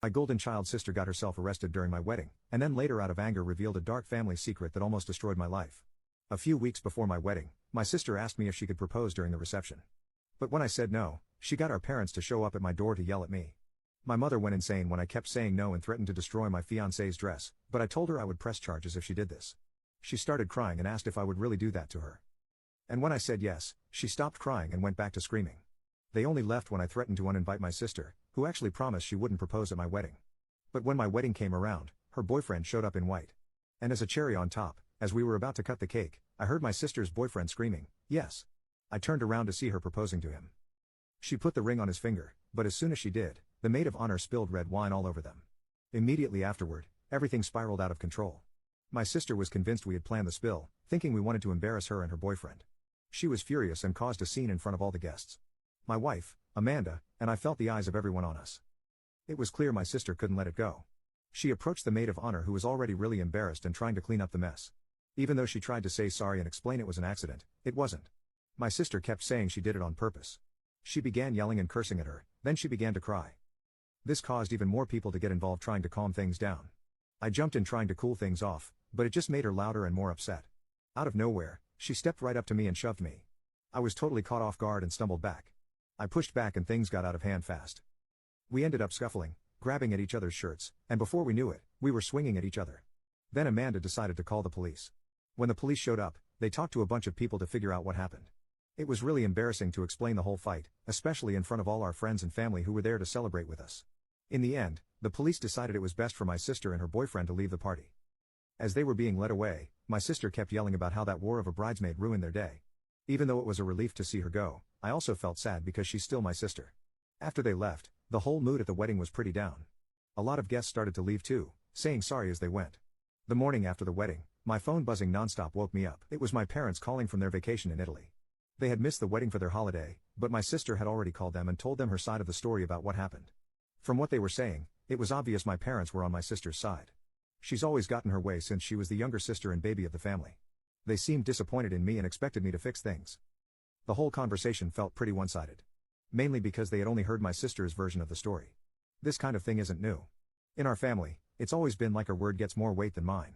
My golden child sister got herself arrested during my wedding, and then later out of anger revealed a dark family secret that almost destroyed my life. A few weeks before my wedding, my sister asked me if she could propose during the reception. But when I said no, she got our parents to show up at my door to yell at me. My mother went insane when I kept saying no and threatened to destroy my fiancé's dress, but I told her I would press charges if she did this. She started crying and asked if I would really do that to her. And when I said yes, she stopped crying and went back to screaming. They only left when I threatened to uninvite my sister, who actually promised she wouldn't propose at my wedding. But when my wedding came around, her boyfriend showed up in white. And as a cherry on top, as we were about to cut the cake, I heard my sister's boyfriend screaming, "Yes." I turned around to see her proposing to him. She put the ring on his finger, but as soon as she did, the maid of honor spilled red wine all over them. Immediately afterward, everything spiraled out of control. My sister was convinced we had planned the spill, thinking we wanted to embarrass her and her boyfriend. She was furious and caused a scene in front of all the guests. My wife, Amanda, and I felt the eyes of everyone on us. It was clear my sister couldn't let it go. She approached the maid of honor, who was already really embarrassed and trying to clean up the mess. Even though she tried to say sorry and explain it was an accident, it wasn't. My sister kept saying she did it on purpose. She began yelling and cursing at her, then she began to cry. This caused even more people to get involved trying to calm things down. I jumped in trying to cool things off, but it just made her louder and more upset. Out of nowhere, she stepped right up to me and shoved me. I was totally caught off guard and stumbled back. I pushed back and things got out of hand fast. We ended up scuffling, grabbing at each other's shirts, and before we knew it, we were swinging at each other. Then Amanda decided to call the police. When the police showed up, they talked to a bunch of people to figure out what happened. It was really embarrassing to explain the whole fight, especially in front of all our friends and family who were there to celebrate with us. In the end, the police decided it was best for my sister and her boyfriend to leave the party. As they were being led away, my sister kept yelling about how that war of a bridesmaid ruined their day. Even though it was a relief to see her go, I also felt sad because she's still my sister. After they left, the whole mood at the wedding was pretty down. A lot of guests started to leave too, saying sorry as they went. The morning after the wedding, my phone buzzing nonstop woke me up. It was my parents calling from their vacation in Italy. They had missed the wedding for their holiday, but my sister had already called them and told them her side of the story about what happened. From what they were saying, it was obvious my parents were on my sister's side. She's always gotten her way since she was the younger sister and baby of the family. They seemed disappointed in me and expected me to fix things. The whole conversation felt pretty one-sided. Mainly because they had only heard my sister's version of the story. This kind of thing isn't new. In our family, it's always been like her word gets more weight than mine.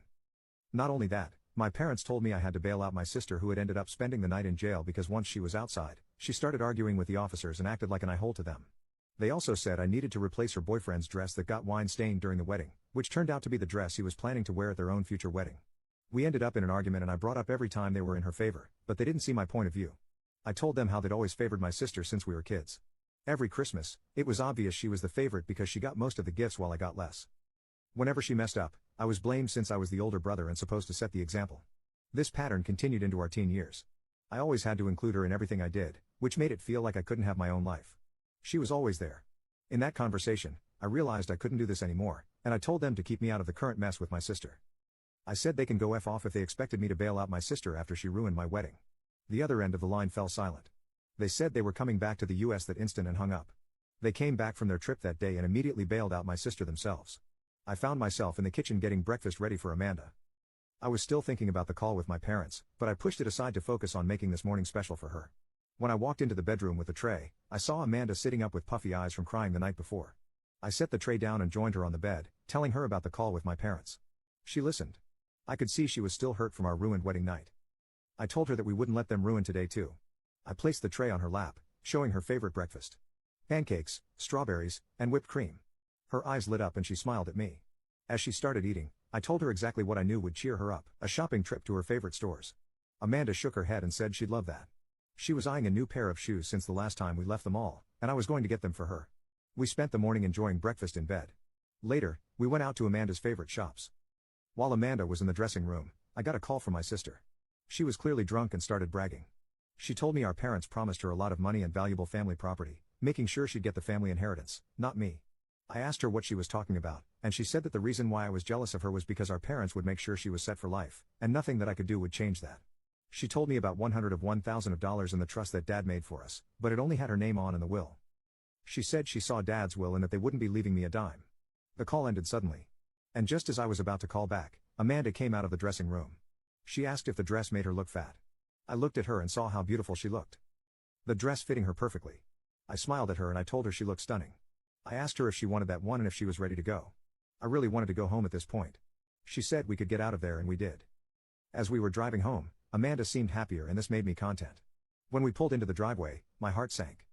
Not only that, my parents told me I had to bail out my sister, who had ended up spending the night in jail because once she was outside, she started arguing with the officers and acted like an a-hole to them. They also said I needed to replace her boyfriend's dress that got wine-stained during the wedding, which turned out to be the dress he was planning to wear at their own future wedding. We ended up in an argument and I brought up every time they were in her favor, but they didn't see my point of view. I told them how they'd always favored my sister since we were kids. Every Christmas, it was obvious she was the favorite because she got most of the gifts while I got less. Whenever she messed up, I was blamed since I was the older brother and supposed to set the example. This pattern continued into our teen years. I always had to include her in everything I did, which made it feel like I couldn't have my own life. She was always there. In that conversation, I realized I couldn't do this anymore, and I told them to keep me out of the current mess with my sister. I said they can go F off if they expected me to bail out my sister after she ruined my wedding. The other end of the line fell silent. They said they were coming back to the US that instant and hung up. They came back from their trip that day and immediately bailed out my sister themselves. I found myself in the kitchen getting breakfast ready for Amanda. I was still thinking about the call with my parents, but I pushed it aside to focus on making this morning special for her. When I walked into the bedroom with the tray, I saw Amanda sitting up with puffy eyes from crying the night before. I set the tray down and joined her on the bed, telling her about the call with my parents. She listened. I could see she was still hurt from our ruined wedding night. I told her that we wouldn't let them ruin today too. I placed the tray on her lap, showing her favorite breakfast. Pancakes, strawberries, and whipped cream. Her eyes lit up and she smiled at me. As she started eating, I told her exactly what I knew would cheer her up, a shopping trip to her favorite stores. Amanda shook her head and said she'd love that. She was eyeing a new pair of shoes since the last time we left the mall, and I was going to get them for her. We spent the morning enjoying breakfast in bed. Later, we went out to Amanda's favorite shops. While Amanda was in the dressing room, I got a call from my sister. She was clearly drunk and started bragging. She told me our parents promised her a lot of money and valuable family property, making sure she'd get the family inheritance, not me. I asked her what she was talking about, and she said that the reason why I was jealous of her was because our parents would make sure she was set for life, and nothing that I could do would change that. She told me about $101,000 in the trust that Dad made for us, but it only had her name on in the will. She said she saw Dad's will and that they wouldn't be leaving me a dime. The call ended suddenly. And just as I was about to call back, Amanda came out of the dressing room. She asked if the dress made her look fat. I looked at her and saw how beautiful she looked. The dress fitting her perfectly. I smiled at her and I told her she looked stunning. I asked her if she wanted that one and if she was ready to go. I really wanted to go home at this point. She said we could get out of there, and we did. As we were driving home, Amanda seemed happier, and this made me content. When we pulled into the driveway, my heart sank.